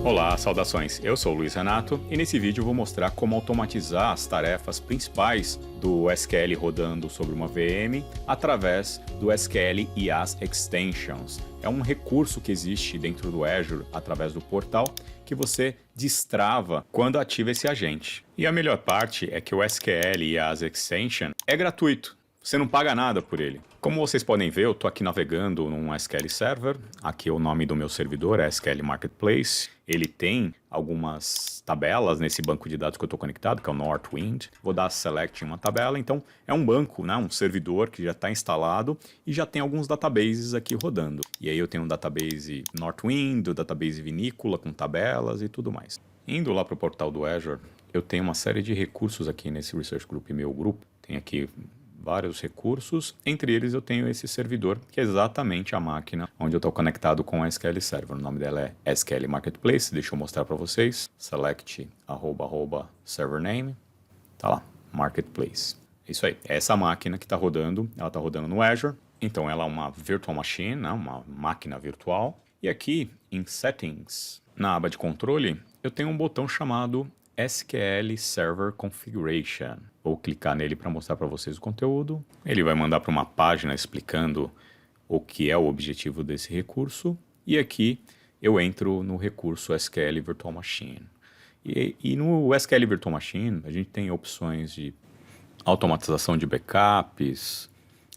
Olá, saudações! Eu sou o Luiz Renato e nesse vídeo eu vou mostrar como automatizar as tarefas principais do SQL rodando sobre uma VM através do SQL IaaS Extensions. É um recurso que existe dentro do Azure através do portal que você destrava quando ativa esse agente. E a melhor parte é que o SQL IaaS Extension é gratuito. Você não paga nada por ele. Como vocês podem ver, eu estou aqui navegando num SQL Server. Aqui o nome do meu servidor é SQL Marketplace. Ele tem algumas tabelas nesse banco de dados que eu estou conectado, que é o Northwind. Vou dar select em uma tabela. Então, é um banco, né, um servidor que já está instalado e já tem alguns databases aqui rodando. E aí eu tenho um database Northwind, um database Vinícola com tabelas e tudo mais. Indo lá para o portal do Azure, eu tenho uma série de recursos aqui nesse Research Group, meu grupo. Tem aqui vários recursos, entre eles eu tenho esse servidor, que é exatamente a máquina onde eu estou conectado com o SQL Server. O nome dela é SQL Marketplace, deixa eu mostrar para vocês. Select server name, tá lá, Marketplace. Isso aí, é essa máquina que está rodando, ela está rodando no Azure, então ela é uma virtual machine, né, uma máquina virtual. E aqui em Settings, na aba de controle, eu tenho um botão chamado SQL Server Configuration. Vou clicar nele para mostrar para vocês o conteúdo. Ele vai mandar para uma página explicando o que é o objetivo desse recurso. E aqui eu entro no recurso SQL Virtual Machine. E no SQL Virtual Machine a gente tem opções de automatização de backups.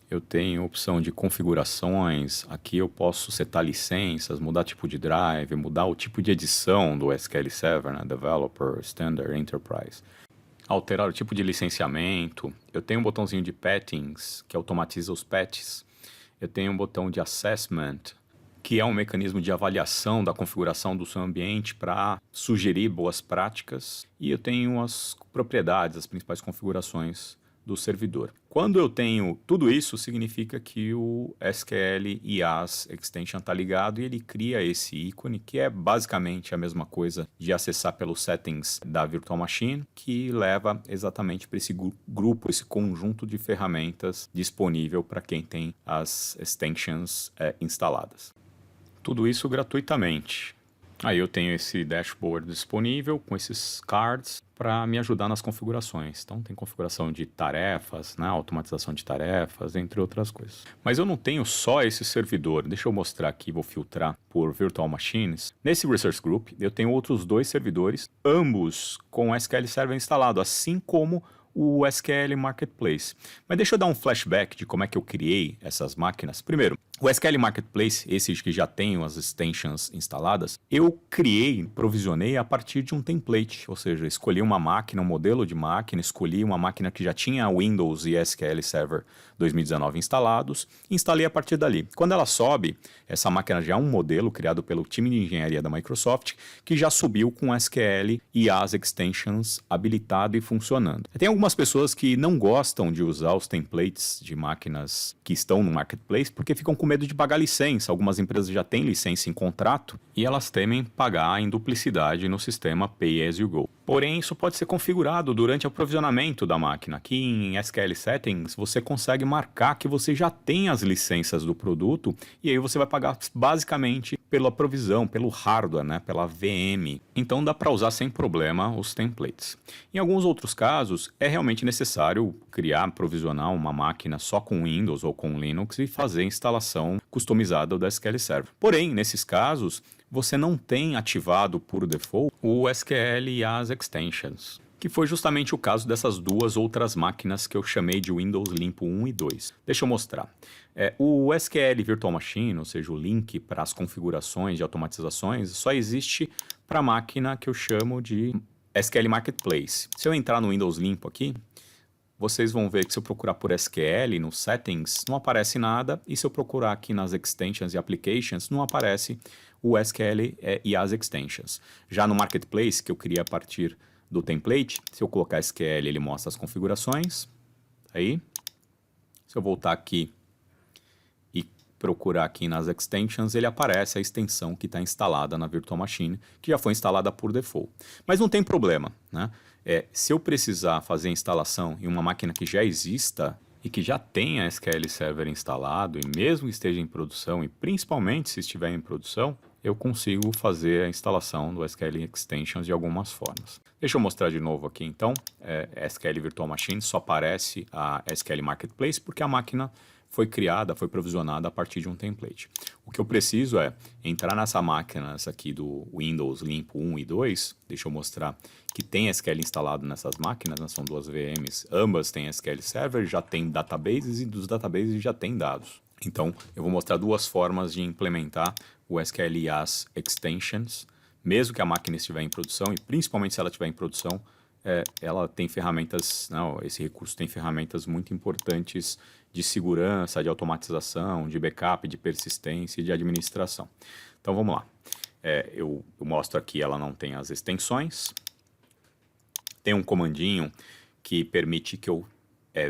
Eu tenho opção de configurações, aqui eu posso setar licenças, mudar tipo de drive, mudar o tipo de edição do SQL Server, né? Developer, Standard, Enterprise. Alterar o tipo de licenciamento. Eu tenho um botãozinho de pattings, que automatiza os patches. Eu tenho um botão de assessment, que é um mecanismo de avaliação da configuração do seu ambiente para sugerir boas práticas. E eu tenho as propriedades, as principais configurações do servidor. Quando eu tenho tudo isso, significa que o SQL IaaS Extension está ligado e ele cria esse ícone, que é basicamente a mesma coisa de acessar pelos settings da Virtual Machine, que leva exatamente para esse grupo, esse conjunto de ferramentas disponível para quem tem as extensions instaladas. Tudo isso gratuitamente. Aí eu tenho esse dashboard disponível com esses cards para me ajudar nas configurações. Então tem configuração de tarefas, né, automatização de tarefas, entre outras coisas. Mas eu não tenho só esse servidor. Deixa eu mostrar aqui, vou filtrar por Virtual Machines. Nesse Research Group eu tenho outros dois servidores, ambos com o SQL Server instalado, assim como o SQL Marketplace. Mas deixa eu dar um flashback de como é que eu criei essas máquinas. Primeiro, o SQL Marketplace, esses que já tenho as extensions instaladas, eu criei, provisionei a partir de um template, ou seja, escolhi uma máquina, um modelo de máquina, escolhi uma máquina que já tinha Windows e SQL Server 2019 instalados, e instalei a partir dali. Quando ela sobe, essa máquina já é um modelo criado pelo time de engenharia da Microsoft, que já subiu com SQL IaaS Extensions habilitado e funcionando. Tem algumas pessoas que não gostam de usar os templates de máquinas que estão no Marketplace, porque ficam com medo de pagar licença. Algumas empresas já têm licença em contrato e elas temem pagar em duplicidade no sistema Pay As You Go. Porém, isso pode ser configurado durante o aprovisionamento da máquina. Aqui em SQL Settings, você consegue marcar que você já tem as licenças do produto e aí você vai pagar basicamente pela provisão, pelo hardware, né, pela VM. Então dá para usar sem problema os templates. Em alguns outros casos, é realmente necessário criar, provisionar uma máquina só com Windows ou com Linux e fazer a instalação customizada do SQL Server. Porém, nesses casos, você não tem ativado por default o SQL IaaS Extensions, que foi justamente o caso dessas duas outras máquinas que eu chamei de Windows Limpo 1 e 2. Deixa eu mostrar. O SQL Virtual Machine, ou seja, o link para as configurações de automatizações, só existe para a máquina que eu chamo de SQL Marketplace. Se eu entrar no Windows Limpo aqui, vocês vão ver que se eu procurar por SQL nos Settings, não aparece nada, e se eu procurar aqui nas Extensions e Applications, não aparece o SQL IaaS Extensions. Já no Marketplace, que eu criei a partir do template, se eu colocar SQL, ele mostra as configurações. Aí, se eu voltar aqui e procurar aqui nas Extensions, ele aparece a extensão que está instalada na Virtual Machine, que já foi instalada por default. Mas não tem problema, né? Se eu precisar fazer a instalação em uma máquina que já exista e que já tenha SQL Server instalado, e mesmo que esteja em produção, e principalmente se estiver em produção, eu consigo fazer a instalação do SQL Extensions de algumas formas. Deixa eu mostrar de novo aqui então, SQL Virtual Machine só aparece a SQL Marketplace porque a máquina foi criada, foi provisionada a partir de um template. O que eu preciso é entrar nessa máquina, essa aqui do Windows Limpo 1 e 2, deixa eu mostrar que tem SQL instalado nessas máquinas, né? São duas VMs, ambas têm SQL Server, já tem databases e dos databases já tem dados. Então, eu vou mostrar duas formas de implementar o SQL IaaS Extensions, mesmo que a máquina estiver em produção, e principalmente se ela estiver em produção, ela tem ferramentas, não, esse recurso tem ferramentas muito importantes de segurança, de automatização, de backup, de persistência e de administração. Então, vamos lá. Eu mostro aqui, ela não tem as extensões. Tem um comandinho que permite que eu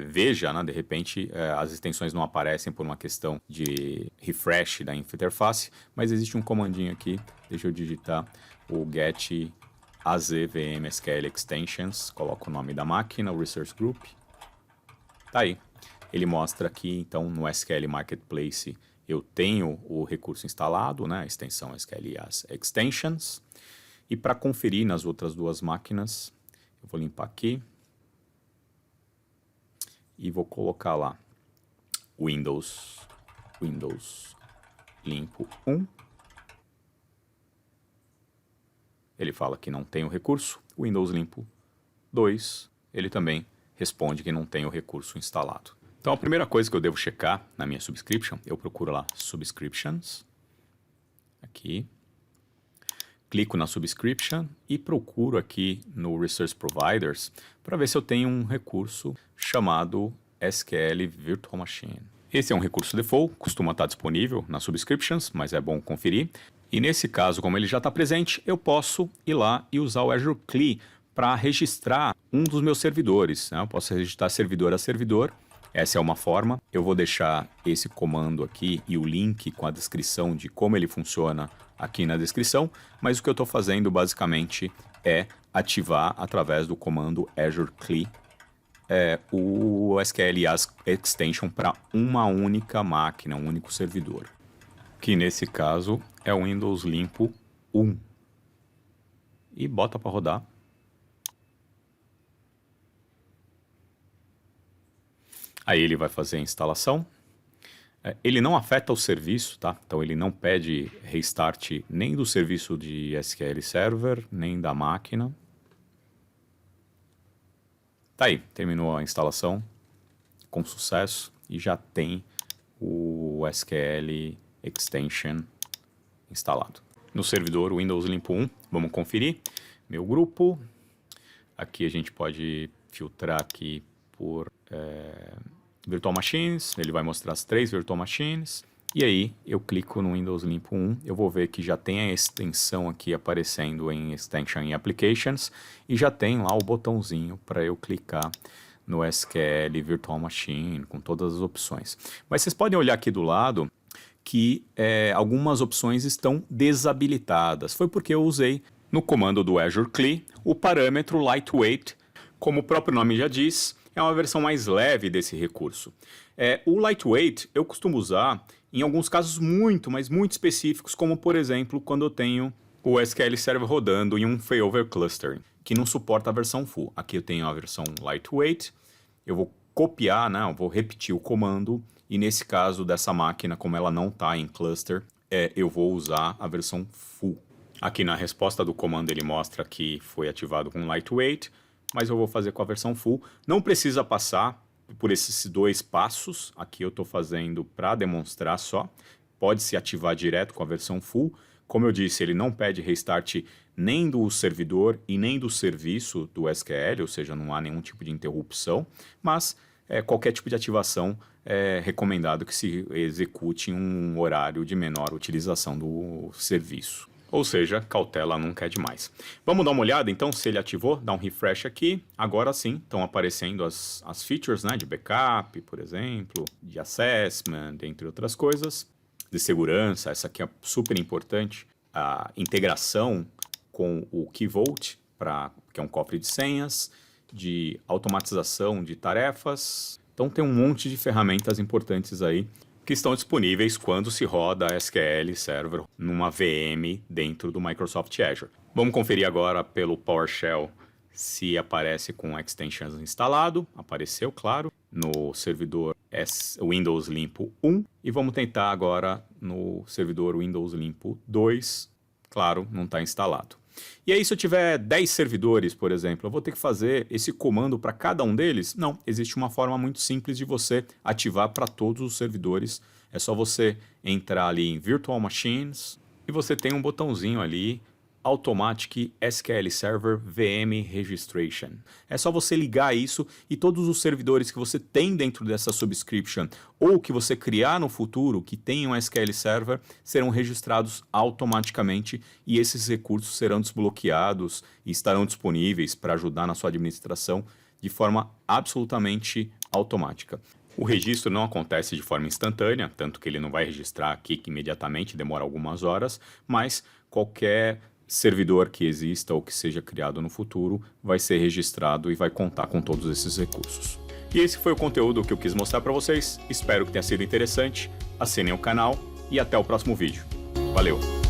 veja, né, de repente, as extensões não aparecem por uma questão de refresh da interface, mas existe um comandinho aqui, deixa eu digitar o get azvm SQL extensions, coloco o nome da máquina, o resource group, tá aí. Ele mostra aqui, então, no SQL Marketplace, eu tenho o recurso instalado, né, a extensão SQL IaaS Extensions, e para conferir nas outras duas máquinas, eu vou limpar aqui, e vou colocar lá Windows limpo 1. Ele fala que não tem o recurso. Windows limpo 2, ele também responde que não tem o recurso instalado. Então a primeira coisa que eu devo checar na minha subscription, eu procuro lá Subscriptions, aqui, clico na Subscription e procuro aqui no Resource Providers para ver se eu tenho um recurso chamado SQL Virtual Machine. Esse é um recurso default, costuma estar disponível nas Subscriptions, mas é bom conferir. E nesse caso, como ele já está presente, eu posso ir lá e usar o Azure CLI para registrar um dos meus servidores, né? Eu posso registrar servidor a servidor. Essa é uma forma. Eu vou deixar esse comando aqui e o link com a descrição de como ele funciona aqui na descrição, mas o que eu estou fazendo basicamente é ativar através do comando Azure CLI o SQL IaaS Extension para uma única máquina, um único servidor, que nesse caso é o Windows Limpo 1. E bota para rodar. Aí ele vai fazer a instalação. Ele não afeta o serviço, tá? Então ele não pede restart nem do serviço de SQL Server, nem da máquina. Tá aí, terminou a instalação com sucesso e já tem o SQL Extension instalado. No servidor Windows Limpo 1, vamos conferir. Meu grupo. Aqui a gente pode filtrar aqui por Virtual Machines. Ele vai mostrar as 3 Virtual Machines. E aí eu clico no Windows Limpo 1, eu vou ver que já tem a extensão aqui aparecendo em Extension e Applications e já tem lá o botãozinho para eu clicar no SQL Virtual Machine com todas as opções. Mas vocês podem olhar aqui do lado que algumas opções estão desabilitadas. Foi porque eu usei no comando do Azure CLI o parâmetro Lightweight, como o próprio nome já diz, é uma versão mais leve desse recurso. O Lightweight eu costumo usar em alguns casos muito, mas muito específicos, como por exemplo, quando eu tenho o SQL Server rodando em um failover cluster, que não suporta a versão full. Aqui eu tenho a versão Lightweight, eu vou copiar, né, eu vou repetir o comando, e nesse caso dessa máquina, como ela não está em cluster, eu vou usar a versão full. Aqui na resposta do comando ele mostra que foi ativado com Lightweight, mas eu vou fazer com a versão full. Não precisa passar por esses 2 passos, aqui eu estou fazendo para demonstrar só, pode se ativar direto com a versão full. Como eu disse, ele não pede restart nem do servidor e nem do serviço do SQL, ou seja, não há nenhum tipo de interrupção, mas qualquer tipo de ativação é recomendado que se execute em um horário de menor utilização do serviço. Ou seja, cautela nunca é demais. Vamos dar uma olhada então se ele ativou, dá um refresh aqui. Agora sim, estão aparecendo as features, né, de backup, por exemplo, de assessment, entre outras coisas. De segurança, essa aqui é super importante. A integração com o Key Vault, que é um cofre de senhas, de automatização de tarefas. Então tem um monte de ferramentas importantes aí que que estão disponíveis quando se roda SQL Server numa VM dentro do Microsoft Azure. Vamos conferir agora pelo PowerShell se aparece com Extensions instalado. Apareceu, claro, no servidor Windows Limpo 1. E vamos tentar agora no servidor Windows Limpo 2. Claro, não está instalado. E aí, se eu tiver 10 servidores, por exemplo, eu vou ter que fazer esse comando para cada um deles? Não, existe uma forma muito simples de você ativar para todos os servidores. É só você entrar ali em Virtual Machines e você tem um botãozinho ali, Automatic SQL Server VM Registration. É só você ligar isso e todos os servidores que você tem dentro dessa subscription ou que você criar no futuro que tenham SQL Server serão registrados automaticamente e esses recursos serão desbloqueados e estarão disponíveis para ajudar na sua administração de forma absolutamente automática. O registro não acontece de forma instantânea, tanto que ele não vai registrar aqui que imediatamente, demora algumas horas, mas qualquer servidor que exista ou que seja criado no futuro vai ser registrado e vai contar com todos esses recursos. E esse foi o conteúdo que eu quis mostrar para vocês. Espero que tenha sido interessante. Assinem o canal e até o próximo vídeo. Valeu!